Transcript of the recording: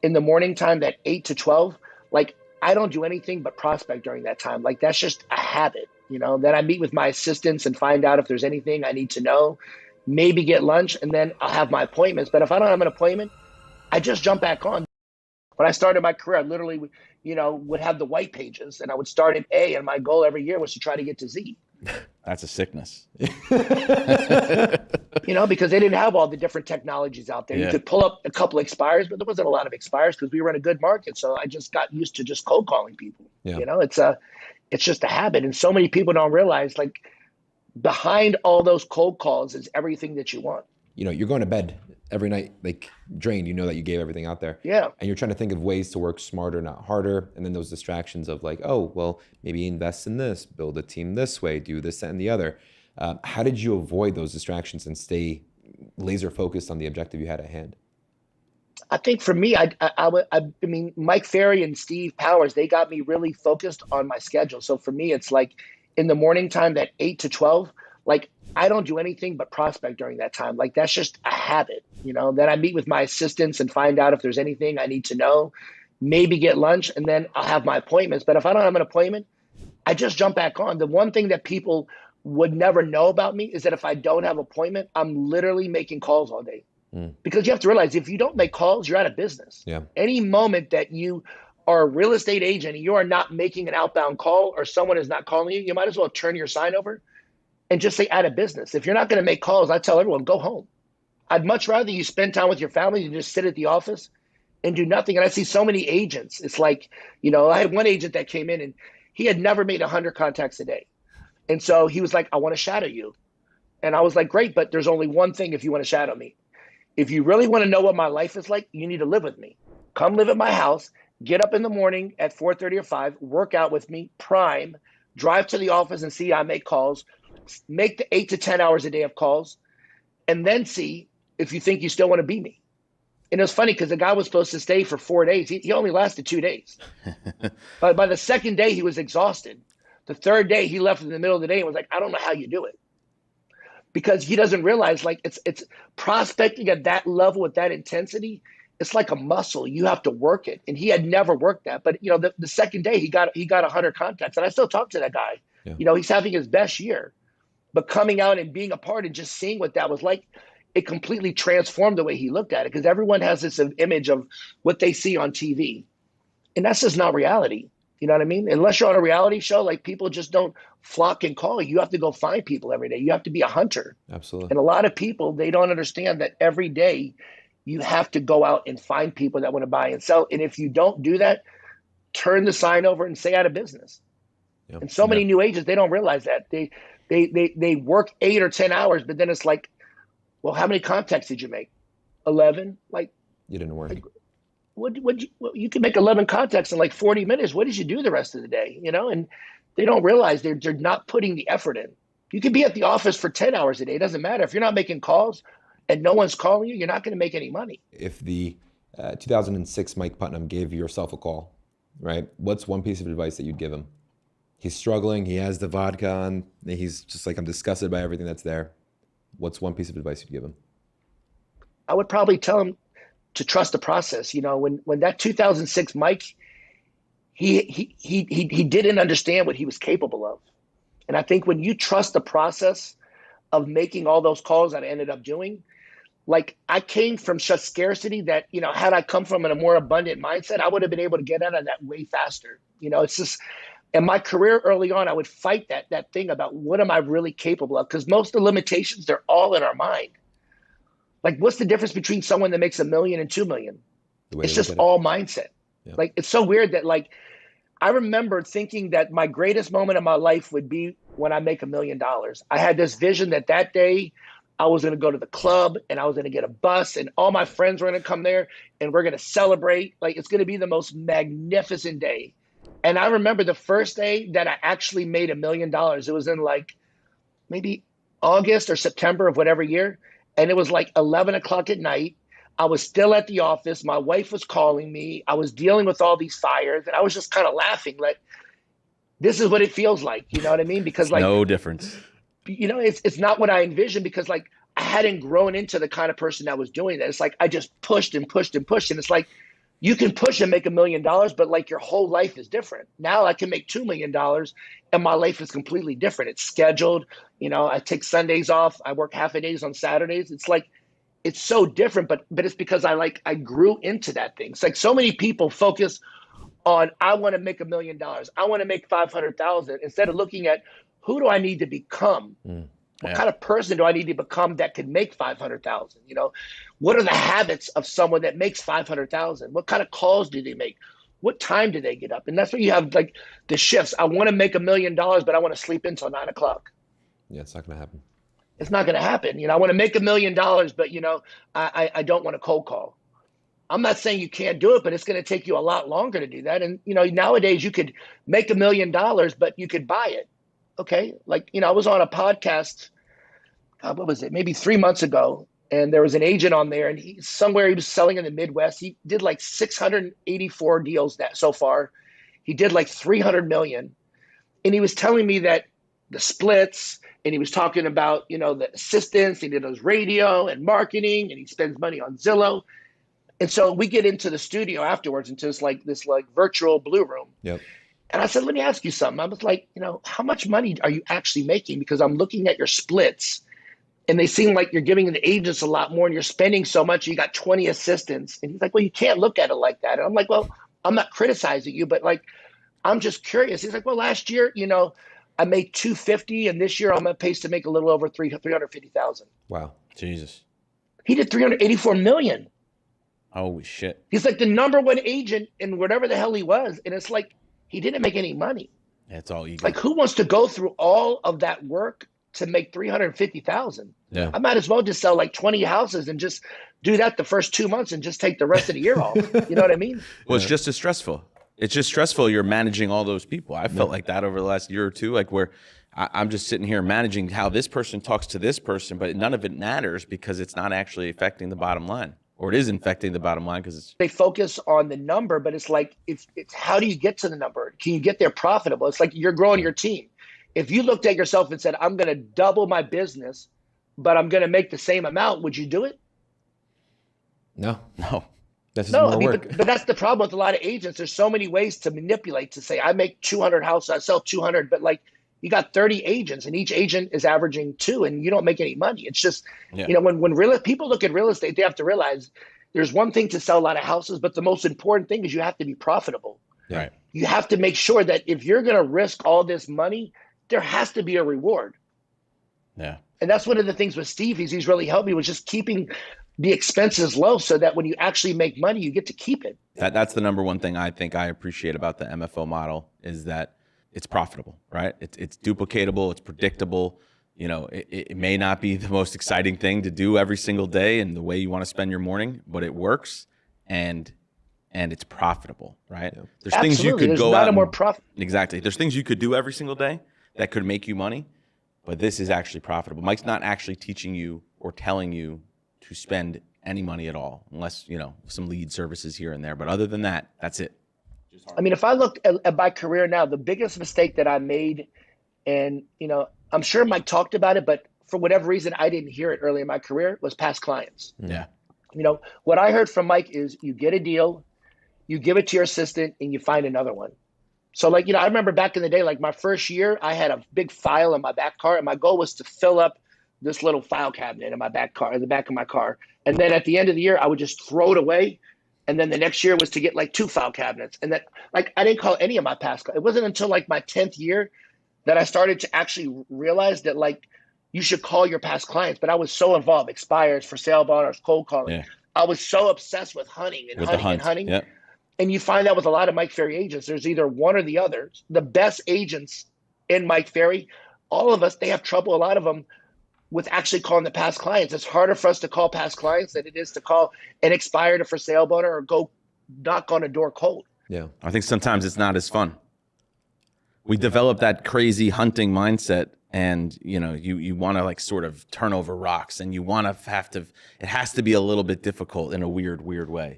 in the morning time, that 8 to 12, like I don't do anything but prospect during that time. Like that's just a habit, Then I meet with my assistants and find out if there's anything I need to know, maybe get lunch, and then I'll have my appointments. But if I don't have an appointment, I just jump back on. When I started my career, I literally, would have the white pages, and I would start at A, and my goal every year was to try to get to Z. That's a sickness. Because they didn't have all the different technologies out there. Yeah. You could pull up a couple expires, but there wasn't a lot of expires because we were in a good market. So I just got used to just cold calling people. Yeah. It's just a habit. And so many people don't realize, like, behind all those cold calls is everything that you want. You're going to bed every night, like drained, that you gave everything out there. Yeah. And you're trying to think of ways to work smarter, not harder. And then those distractions of like, oh, well, maybe invest in this, build a team this way, do this, that, and the other. How did you avoid those distractions and stay laser focused on the objective you had at hand? I think for me, I mean, Mike Ferry and Steve Powers, they got me really focused on my schedule. So for me, it's like in the morning time, that 8 to 12, like I don't do anything but prospect during that time. Like that's just a habit, Then I meet with my assistants and find out if there's anything I need to know, maybe get lunch, and then I'll have my appointments. But if I don't have an appointment, I just jump back on. The one thing that people would never know about me is that if I don't have an appointment, I'm literally making calls all day. Because you have to realize if you don't make calls, you're out of business. Yeah. Any moment that you are a real estate agent and you are not making an outbound call or someone is not calling you, you might as well turn your sign over and just say out of business. If you're not going to make calls, I tell everyone, go home. I'd much rather you spend time with your family than just sit at the office and do nothing. And I see so many agents. It's like, I had one agent that came in and he had never made 100 contacts a day. And so he was like, I want to shadow you. And I was like, great, but there's only one thing if you want to shadow me. If you really want to know what my life is like, you need to live with me. Come live at my house, get up in the morning at 4:30 or 5, work out with me, prime, drive to the office and see I make calls, make the 8 to 10 hours a day of calls, and then see if you think you still want to be me. And it was funny because the guy was supposed to stay for 4 days. He only lasted 2 days. But by the second day, he was exhausted. The third day, he left in the middle of the day and was like, I don't know how you do it. Because he doesn't realize, like, it's prospecting at that level with that intensity. It's like a muscle. You have to work it. And he had never worked that. But, the second day, he got 100 contacts. And I still talk to that guy. Yeah. He's having his best year. But coming out and being a part and just seeing what that was like, it completely transformed the way he looked at it. Because everyone has this image of what they see on TV. And that's just not reality. You know what I mean? Unless you're on a reality show, like people just don't flock and call you. You have to go find people every day. You have to be a hunter. Absolutely. And a lot of people, they don't understand that every day you have to go out and find people that want to buy and sell. And if you don't do that, turn the sign over and stay out of business. Yep. And so many new agents, they don't realize that. They work 8 or 10 hours, but then it's like, well, how many contacts did you make? 11? Like, you didn't work. Like, you can make 11 contacts in like 40 minutes. What did you do the rest of the day? And they don't realize they're not putting the effort in. You can be at the office for 10 hours a day. It doesn't matter. If you're not making calls and no one's calling you, you're not going to make any money. If the 2006 Mike Putnam gave yourself a call, right? What's one piece of advice that you'd give him? He's struggling. He has the vodka on. He's just like, I'm disgusted by everything that's there. What's one piece of advice you'd give him? I would probably tell him to trust the process. When that 2006 Mike, he didn't understand what he was capable of. And I think when you trust the process of making all those calls that I ended up doing, like I came from such scarcity that, had I come from a more abundant mindset, I would have been able to get out of that way faster. It's just, in my career early on, I would fight that thing about what am I really capable of? Because most of the limitations, they're all in our mind. Like, what's the difference between someone that makes $1 million and 2 million? It's just all mindset. Yeah. Like, it's so weird that, like, I remember thinking that my greatest moment of my life would be when I make $1 million. I had this vision that day I was going to go to the club and I was going to get a bus and all my friends were going to come there and we're going to celebrate. Like, it's going to be the most magnificent day. And I remember the first day that I actually made $1 million. It was in like maybe August or September of whatever year. And it was like 11 o'clock at night. I was still at the office. My wife was calling me. I was dealing with all these fires. And I was just kind of laughing like, this is what it feels like. You know what I mean? Because like no difference. It's not what I envisioned because like I hadn't grown into the kind of person that was doing that. It's like I just pushed and pushed and pushed. And it's like, You can push and make $1 million, but like your whole life is different. Now I can make $2 million and my life is completely different. It's scheduled. You know, I take Sundays off. I work half a days on Saturdays. It's like, it's so different, but it's because I grew into that thing. It's like so many people focus on, I want to make $1 million. I want to make 500,000 instead of looking at who do I need to become? What kind of person do I need to become that could make 500,000? You know, what are the habits of someone that makes 500,000? What kind of calls do they make? What time do they get up? And that's where you have like the shifts. I want to make $1 million, but I want to sleep until 9 o'clock. Yeah, it's not going to happen. It's not going to happen. You know, I want to make $1 million, but you know, I don't want to cold call. I'm not saying you can't do it, but it's going to take you a lot longer to do that. And, you know, nowadays you could make $1 million, but you could buy it. Okay. Like, you know, I was on a podcast, what was it? Maybe 3 months ago. And there was an agent on there and he was selling in the Midwest. He did like 684 deals so far. He did like 300 million. And he was telling me that the splits, and he was talking about, you know, the assistants, he does radio and marketing, and he spends money on Zillow. And so we get into the studio afterwards into this virtual blue room. Yep. And I said, let me ask you something. I was like, you know, how much money are you actually making? Because I'm looking at your splits and they seem like you're giving the agents a lot more and you're spending so much. You got 20 assistants. And he's like, well, you can't look at it like that. And I'm like, well, I'm not criticizing you, but like, I'm just curious. He's like, well, last year, you know, I made 250 and this year I'm on pace to make a little over 350,000. Wow. Jesus. He did 384 million. Holy shit. He's like the number one agent in whatever the hell he was. And it's like, he didn't make any money. That's all ego. Like who wants to go through all of that work to make 350,000? Yeah. I might as well just sell like 20 houses and just do that the first 2 months and just take the rest of the year off. You know what I mean? Well, it's just as stressful. It's just stressful. You're managing all those people. I felt like that over the last year or two, like where I'm just sitting here managing how this person talks to this person, but none of it matters because it's not actually affecting the bottom line, or it is affecting the bottom line because it's. They focus on the number, but it's like, it's how do you get to the number? Can you get there profitable? It's like you're growing your team. If you looked at yourself and said, I'm going to double my business, but I'm going to make the same amount, would you do it? No. That's No, more I mean, work. but that's the problem with a lot of agents. There's so many ways to manipulate to say, I make 200 houses, I sell 200, but like you got 30 agents and each agent is averaging 2 and you don't make any money. It's just, you know, when people look at real estate, they have to realize there's one thing to sell a lot of houses, but the most important thing is you have to be profitable. Right. You have to make sure that if you're going to risk all this money, there has to be a reward. Yeah. And that's one of the things with Steve, he's really helped me with just keeping the expenses low so that when you actually make money, you get to keep it. That's the number one thing I think I appreciate about the MFO model is that it's profitable, right? It's duplicatable, it's predictable. You know, it may not be the most exciting thing to do every single day and the way you want to spend your morning, but it works and it's profitable, right? Yeah. There's Absolutely. things you could There's go not out a more profit. Exactly. There's things you could do every single day that could make you money, but this is actually profitable. Mike's not actually teaching you or telling you to spend any money at all, unless, you know, some lead services here and there. But other than that, that's it. I mean, if I look at my career now, the biggest mistake that I made, and, you know, I'm sure Mike talked about it, but for whatever reason, I didn't hear it early in my career, was past clients. Yeah. You know, what I heard from Mike is you get a deal, you give it to your assistant, and you find another one. So like, you know, I remember back in the day, like my first year, I had a big file in my back car, and my goal was to fill up this little file cabinet in my back car, in the back of my car. And then at the end of the year, I would just throw it away. And then the next year was to get like 2 file cabinets. And that, like, I didn't call any of my past. It wasn't until like my 10th year that I started to actually realize that like you should call your past clients. But I was so involved, expires, for sale bonus, cold calling. Yeah. I was so obsessed with hunting and hunting. Yep. And you find that with a lot of Mike Ferry agents, there's either one or the other. The best agents in Mike Ferry, all of us, they have trouble, a lot of them, with actually calling the past clients. It's harder for us to call past clients than it is to call an expired or for sale boner or go knock on a door cold. Yeah. I think sometimes it's not as fun. We develop that crazy hunting mindset and, you know, you want to like sort of turn over rocks and you want to it has to be a little bit difficult in a weird way.